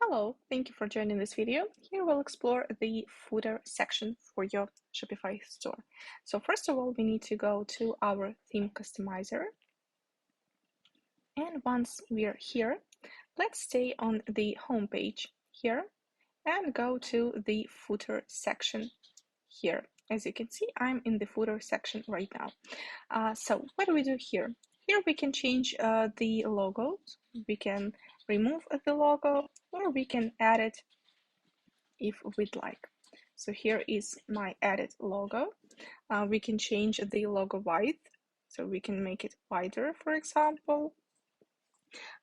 Hello, thank you for joining this video. Here we'll explore the footer section for your Shopify store. So first of all, we need to go to our theme customizer. And once we're here, let's stay on the home page here and go to the footer section here. As you can see, I'm in the footer section right now. So what do we do here? Here we can change the logos. We can remove the logo or we can add it if we'd like. So here is my added logo. We can change the logo width. So we can make it wider, for example.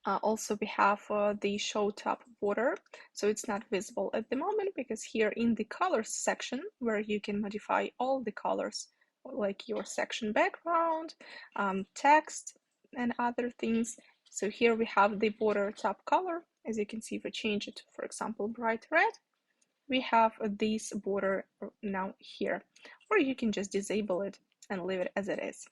Also, we have the show top border, so it's not visible at the moment because here in the colors section where you can modify all the colors like your section background, text, and other things. So here we have the border top color. As you can see, if we change it to, for example, bright red, we have this border now here, or you can just disable it and leave it as it is.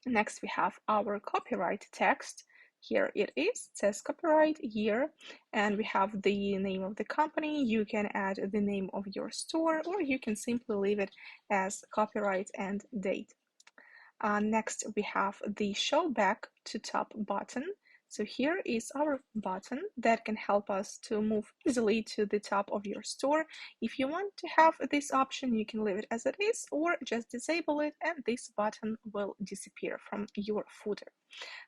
Next, we have our copyright text. Here it is, it says copyright year, and we have the name of the company. You can add the name of your store, or you can simply leave it as copyright and date. Next, we have the show back to top button. So here is our button that can help us to move easily to the top of your store. If you want to have this option, you can leave it as it is or just disable it and this button will disappear from your footer.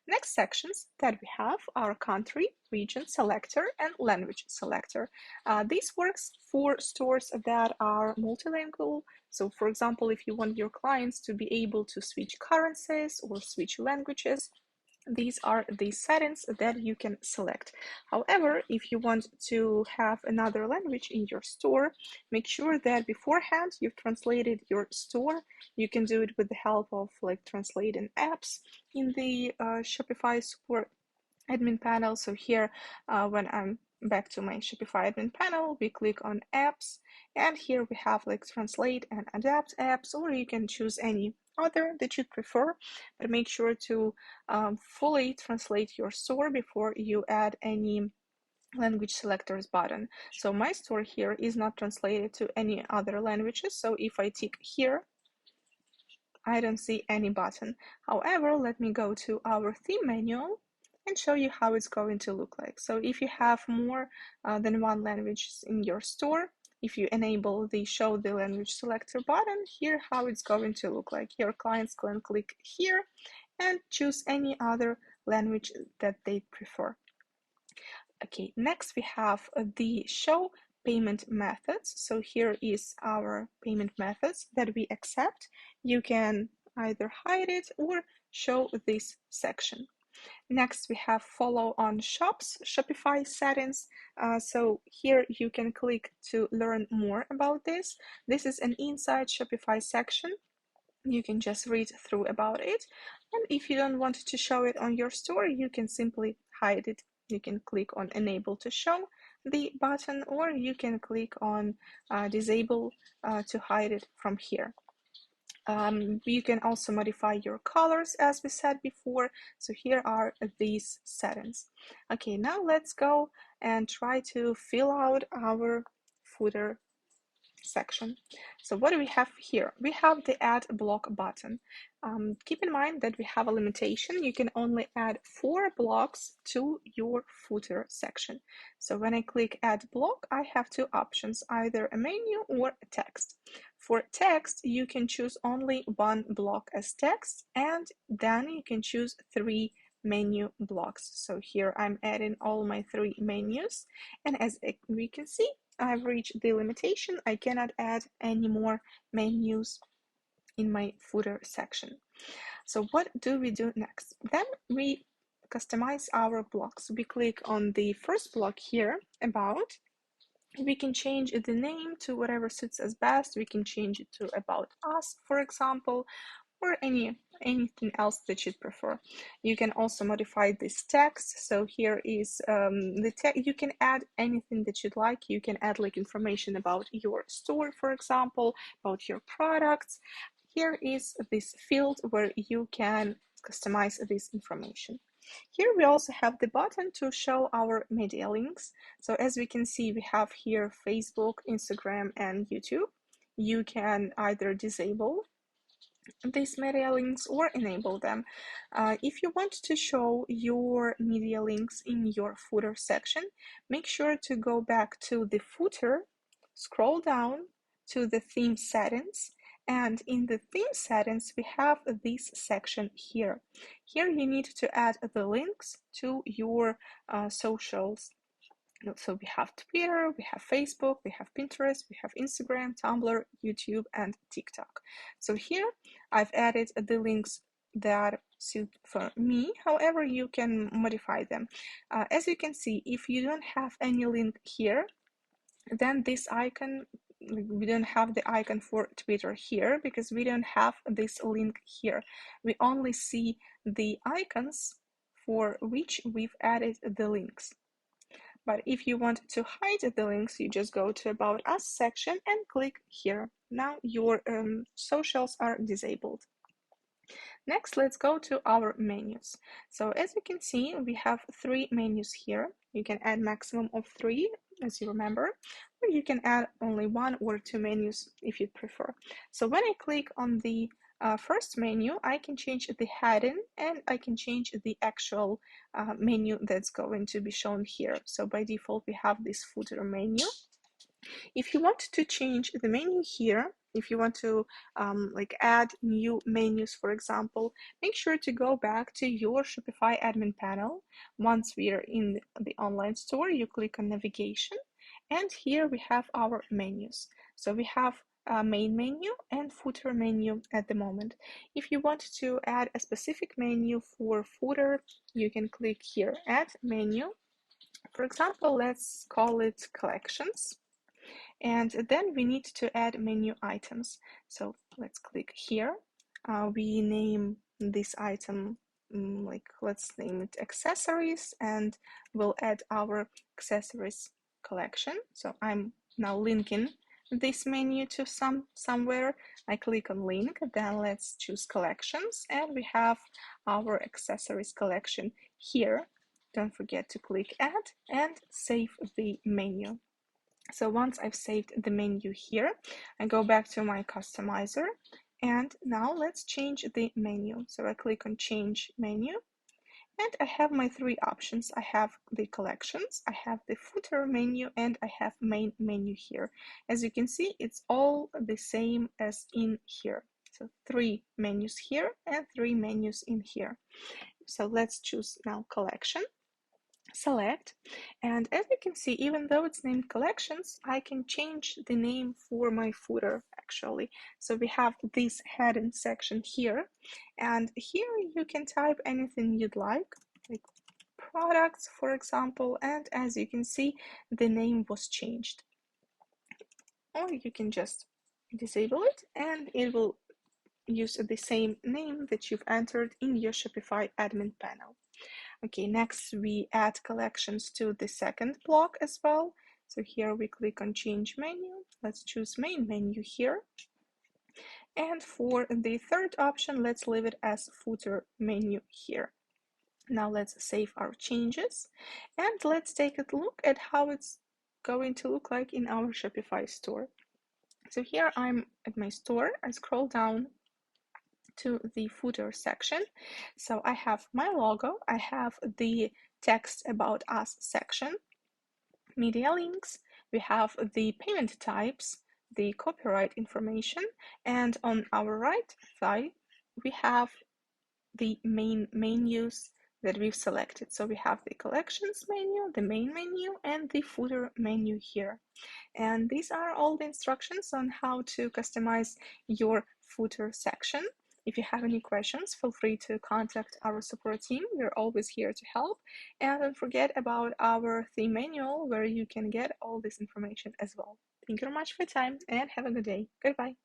Next sections that we have are country, region selector, and language selector. This works for stores that are multilingual. So for example, if you want your clients to be able to switch currencies or switch languages, these are the settings that you can select. However, if you want to have another language in your store, make sure that beforehand you've translated your store. You can do it with the help of like translating apps in the Shopify support admin panel. So here, when I'm back to my Shopify admin panel, we click on apps, and here we have like translate and adapt apps, or you can choose any other that you'd prefer, but make sure to fully translate your store before you add any language selectors button. So my store here is not translated to any other languages, so if I tick here, I don't see any button. However, let me go to our theme menu and show you how it's going to look like. So if you have more than one language in your store, if you enable the show the language selector button, here how it's going to look like. Your clients can click here and choose any other language that they prefer. Okay, next we have the show payment methods. So here is our payment methods that we accept. You can either hide it or show this section. Next, we have follow on shops, Shopify settings. So here you can click to learn more about this. This is an inside Shopify section. You can just read through about it. And if you don't want to show it on your store, you can simply hide it. You can click on enable to show the button, or you can click on disable to hide it from here. You can also modify your colors as we said before. So here are these settings. Okay, now let's go and try to fill out our footer section. So what do we have here? We have the add block button. Keep in mind that we have a limitation. You can only add 4 blocks to your footer section. So when I click add block, I have 2 options, either a menu or a text. For text, you can choose only 1 block as text, and then you can choose 3 menu blocks. So here I'm adding all my 3 menus, and as we can see, I've reached the limitation. I cannot add any more menus in my footer section. So what do we do next? Then we customize our blocks. We click on the first block here, about. We can change the name to whatever suits us best. We can change it to about us, for example, or anything else that you'd prefer. You can also modify this text. So here is the text. You can add anything that you'd like. You can add like information about your store, for example, about your products. Here is this field where you can customize this information. Here we also have the button to show our media links. So as we can see, we have here Facebook, Instagram, and YouTube. You can either disable these media links or enable them. If you want to show your media links in your footer section, make sure to go back to the footer, scroll down to the theme settings, and in the theme settings we have this section here. Here you need to add the links to your socials. So we have Twitter, we have Facebook, we have Pinterest, we have Instagram, Tumblr, YouTube, and TikTok. So here I've added the links that suit for me. However, you can modify them. As you can see, if you don't have any link here, then this icon, we don't have the icon for Twitter here because we don't have this link here. We only see the icons for which we've added the links. But if you want to hide the links, you just go to About Us section and click here. Now your socials are disabled. Next, let's go to our menus. So as you can see, we have 3 menus here. You can add maximum of 3, as you remember, or you can add only 1 or 2 menus if you prefer. So when I click on the first menu, I can change the heading and I can change the actual menu that's going to be shown here. So by default, we have this footer menu. If you want to change the menu here, if you want to add new menus, for example, make sure to go back to your Shopify admin panel. Once we are in the online store, you click on navigation, and here we have our menus. So we have a main menu and footer menu at the moment. If you want to add a specific menu for footer, you can click here, add menu. For example, let's call it collections. And then we need to add menu items. So let's click here. We name this item, let's name it accessories, and we'll add our accessories collection. So I'm now linking this menu to somewhere. I click on link, then let's choose collections, and we have our accessories collection here. Don't forget to click add and save the menu. So once I've saved the menu here, I go back to my customizer, and now let's change the menu. So I click on change menu, and I have my 3 options. I have the collections, I have the footer menu, and I have main menu here. As you can see, it's all the same as in here. So 3 menus here and 3 menus in here. So let's choose now collection. Select, and as you can see, even though it's named collections, I can change the name for my footer actually. So we have this heading section here, and here you can type anything you'd like products, for example, and as you can see, the name was changed. Or you can just disable it and it will use the same name that you've entered in your Shopify admin panel. Okay, next we add collections to the second block as well. So here we click on change menu. Let's choose main menu here. And for the third option, let's leave it as footer menu here. Now let's save our changes and let's take a look at how it's going to look like in our Shopify store. So here I'm at my store. I scroll down to the footer section. So I have my logo, I have the text about us section, media links, we have the payment types, the copyright information, and on our right side we have the main menus that we've selected. So we have the collections menu, the main menu, and the footer menu here. And these are all the instructions on how to customize your footer section. If you have any questions, feel free to contact our support team. We're always here to help. And don't forget about our theme manual where you can get all this information as well. Thank you very much for your time and have a good day. Goodbye.